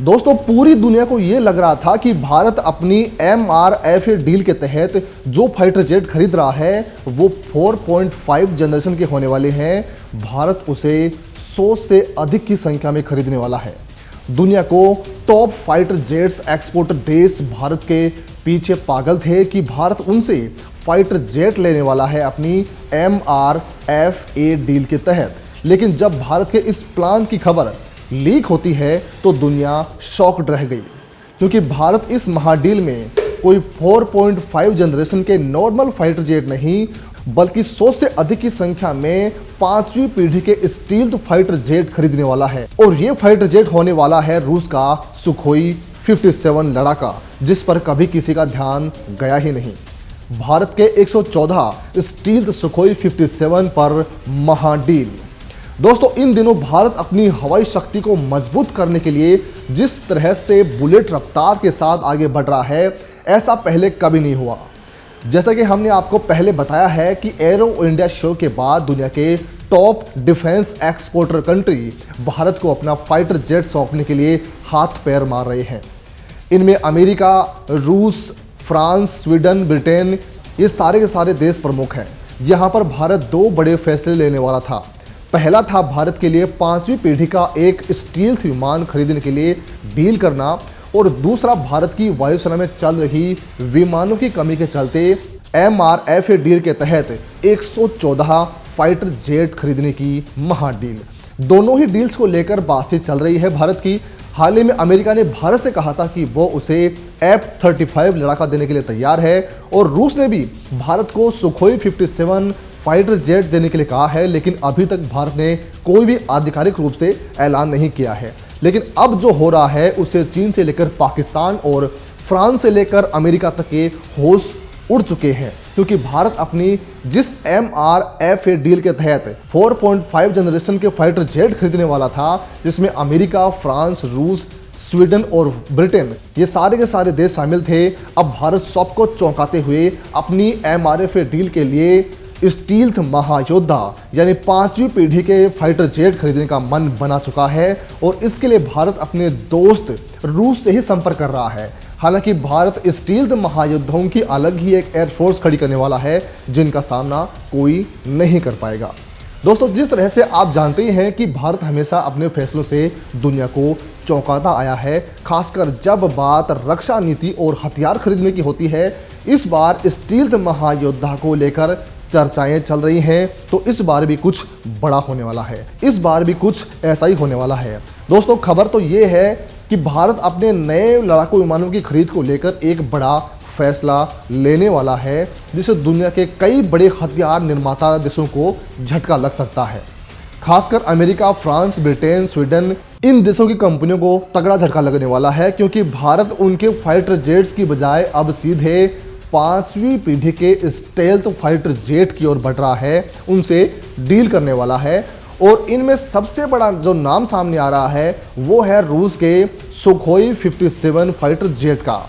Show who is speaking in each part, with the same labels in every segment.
Speaker 1: दोस्तों पूरी दुनिया को यह लग रहा था कि भारत अपनी MRFA डील के तहत जो फाइटर जेट खरीद रहा है वो 4.5 जनरेशन के होने वाले हैं। भारत उसे 100 से अधिक की संख्या में खरीदने वाला है। दुनिया को टॉप फाइटर जेट्स एक्सपोर्टर देश भारत के पीछे पागल थे कि भारत उनसे फाइटर जेट लेने वाला है अपनी MRFA डील के तहत। लेकिन जब भारत के इस प्लान की खबर लीक होती है तो दुनिया शॉक्ड रह गई, क्योंकि भारत इस महाडील में कोई 4.5 जनरेशन के नॉर्मल फाइटर जेट नहीं बल्कि 100 से अधिक की संख्या में 5वीं पीढ़ी के स्टील्थ फाइटर जेट खरीदने वाला है। और ये फाइटर जेट होने वाला है रूस का सुखोई 57 लड़ाका, जिस पर कभी किसी का ध्यान गया ही नहीं। भारत के 114 स्टील्थ सुखोई 57 पर महाडील। दोस्तों इन दिनों भारत अपनी हवाई शक्ति को मजबूत करने के लिए जिस तरह से बुलेट रफ्तार के साथ आगे बढ़ रहा है, ऐसा पहले कभी नहीं हुआ। जैसा कि हमने आपको पहले बताया है कि एरो इंडिया शो के बाद दुनिया के top defence exporter country Bharat को अपना फाइटर जेट सौंपने के लिए हाथ पैर मार रहे हैं। इनमें अमेरिका, रूस, फ्रांस, स्वीडन, ब्रिटेन, ये सारे के सारे देश प्रमुख हैं। यहाँ पर भारत दो बड़े फैसले लेने वाला था। पहला था भारत के लिए 5वीं पीढ़ी का एक स्टील्थ विमान खरीदने के लिए डील करना, और दूसरा भारत की वायुसेना में चल रही विमानों की कमी के चलते MRFA डील के तहत 114 फाइटर जेट खरीदने की महाडील। दोनों ही डील्स को लेकर बातचीत चल रही है भारत की। हाल ही में अमेरिका ने भारत से कहा था कि वो उसे F-35 लड़ाका देने के लिए तैयार है, और रूस ने भी भारत को सुखोई 57 फाइटर जेट देने के लिए कहा है। लेकिन अभी तक भारत ने कोई भी आधिकारिक रूप से ऐलान नहीं किया है। लेकिन अब जो हो रहा है उससे चीन से लेकर पाकिस्तान और फ्रांस से लेकर अमेरिका तक के होश उड़ चुके हैं, क्योंकि भारत अपनी जिस MRFA डील के तहत 4.5 जनरेशन के फाइटर जेट खरीदने वाला था, जिसमें अमेरिका, फ्रांस, रूस, स्वीडन और ब्रिटेन ये सारे के सारे देश शामिल थे। अब भारत सबको चौंकाते हुए अपनी MRFA डील के लिए स्टील्थ महायोद्धा यानी 5वीं पीढ़ी के फाइटर जेट खरीदने का मन बना चुका है, और इसके लिए भारत अपने दोस्त रूस से ही संपर्क कर रहा है। हालांकि भारत स्टील्थ महायोद्धाओं की अलग ही एक एयरफोर्स खड़ी करने वाला है, जिनका सामना कोई नहीं कर पाएगा। दोस्तों जिस तरह से आप जानते हैं कि भारत हमेशा अपने फैसलों से दुनिया को चौंकाता आया है, खासकर जब बात रक्षा नीति और हथियार खरीदने की होती है। इस बार स्टील्थ महायोद्धा को लेकर चर्चाएं चल रही हैं, तो इस बार भी कुछ बड़ा होने वाला है। इस बार भी कुछ ऐसा ही होने वाला है। दोस्तों खबर तो ये है कि भारत अपने नए लड़ाकू विमानों की खरीद को लेकर एक बड़ा फैसला लेने वाला है, जिससे दुनिया के कई बड़े हथियार निर्माता देशों को झटका लग सकता है। खासकर अमेरिका, फ्रांस, ब्रिटेन, स्वीडन, इन देशों की कंपनियों को तगड़ा झटका लगने वाला है, क्योंकि भारत उनके फाइटर जेट्स की बजाय अब सीधे 5वीं पीढ़ी के स्टेल्थ फाइटर जेट की ओर बढ़ रहा है, उनसे डील करने वाला है। और इनमें सबसे बड़ा जो नाम सामने आ रहा है वो है रूस के सुखोई 57 फाइटर जेट का।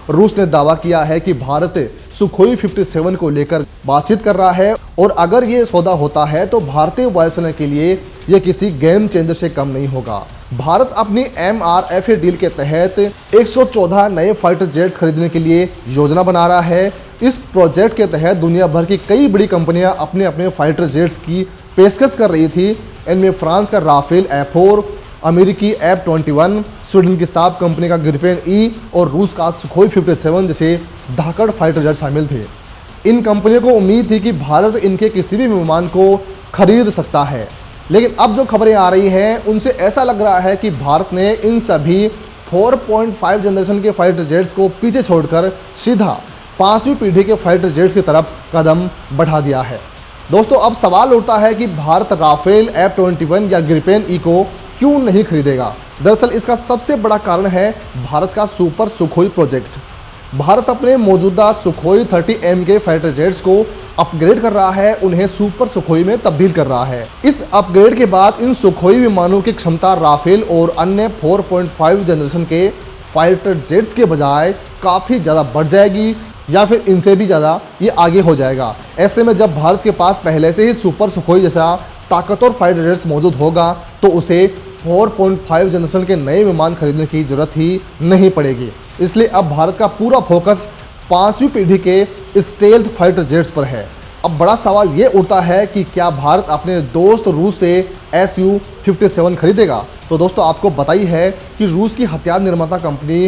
Speaker 1: रूस ने दावा किया है कि भारत सुखोई 57 को लेकर बातचीत कर रहा है, और अगर ये सौदा होता है तो भारतीय वायुसेना के लिए यह किसी गेम चेंजर से कम नहीं होगा। भारत अपनी MRFA डील के तहत 114 नए फाइटर जेट्स खरीदने के लिए योजना बना रहा है। इस प्रोजेक्ट के तहत दुनिया भर की कई बड़ी कंपनियां अपने अपने फाइटर जेट्स की पेशकश कर रही थी। इनमें फ्रांस का राफेल F4, अमेरिकी F-21, स्वीडन की साब कंपनी का ग्रिपेन E और रूस का सुखोई 57 जैसे धाकड़ फाइटर जेट शामिल थे। इन कंपनियों को उम्मीद थी कि भारत इनके किसी भी विमान को खरीद सकता है, लेकिन अब जो खबरें आ रही हैं उनसे ऐसा लग रहा है कि भारत ने इन सभी 4.5 जनरेशन के फाइटर जेट्स को पीछे छोड़कर सीधा 5वीं पीढ़ी के फाइटर जेट्स की तरफ कदम बढ़ा दिया है। दोस्तों अब सवाल उठता है कि भारत राफेल F-21 या ग्रिपेन E को क्यों नहीं खरीदेगा। दरअसल इसका सबसे बड़ा कारण है भारत का सुपर सुखोई प्रोजेक्ट। भारत अपने मौजूदा सुखोई 30M के फाइटर जेट्स को अपग्रेड कर रहा है, उन्हें सुपर सुखोई में तब्दील कर रहा है। इस अपग्रेड के बाद इन सुखोई विमानों की क्षमता राफेल और अन्य 4.5 जनरेशन के फाइटर जेट्स के बजाय काफ़ी ज़्यादा बढ़ जाएगी, या फिर इनसे भी ज़्यादा ये आगे हो जाएगा। ऐसे में जब भारत के पास पहले से ही सुपर सुखोई जैसा ताकतवर फाइटर जेट्स मौजूद होगा तो उसे 4.5 जनरेशन के नए विमान खरीदने की जरूरत ही नहीं पड़ेगी। इसलिए अब भारत का पूरा फोकस 5वीं पीढ़ी के स्टेल्थ फाइटर जेट्स पर है। अब बड़ा सवाल ये उठता है कि क्या भारत अपने दोस्त रूस से Su-57 खरीदेगा? तो दोस्तों आपको बताई है कि रूस की हथियार निर्माता कंपनी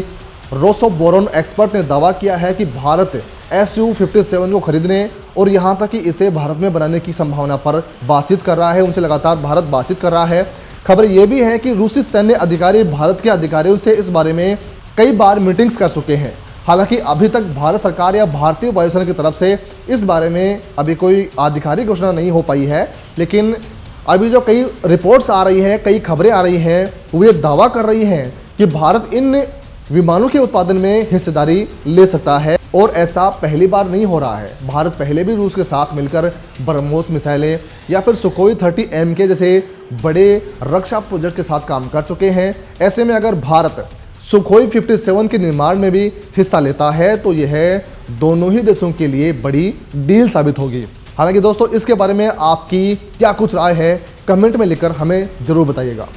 Speaker 1: रोसोबोरोन एक्सपर्ट ने दावा किया है कि भारत Su-57 को खरीदने और यहाँ तक कि इसे भारत में बनाने की संभावना पर बातचीत कर रहा है। उनसे लगातार भारत बातचीत कर रहा है। खबर ये भी है कि रूसी सैन्य अधिकारी भारत के अधिकारियों से इस बारे में कई बार मीटिंग्स कर चुके हैं। हालांकि अभी तक भारत सरकार या भारतीय वायुसेना की तरफ से इस बारे में अभी कोई आधिकारिक घोषणा नहीं हो पाई है, लेकिन अभी जो कई रिपोर्ट्स आ रही हैं, कई खबरें आ रही हैं, वो ये दावा कर रही हैं कि भारत इन विमानों के उत्पादन में हिस्सेदारी ले सकता है और ऐसा पहली बार नहीं हो रहा है। भारत पहले भी रूस के साथ मिलकर ब्रह्मोस मिसाइलें या फिर सुखोई 30M के जैसे बड़े रक्षा प्रोजेक्ट के साथ काम कर चुके हैं। ऐसे में अगर भारत सुखोई 57 के निर्माण में भी हिस्सा लेता है तो यह दोनों ही देशों के लिए बड़ी डील साबित होगी। हालांकि दोस्तों इसके बारे में आपकी क्या कुछ राय है, कमेंट में लिखकर हमें जरूर बताइएगा।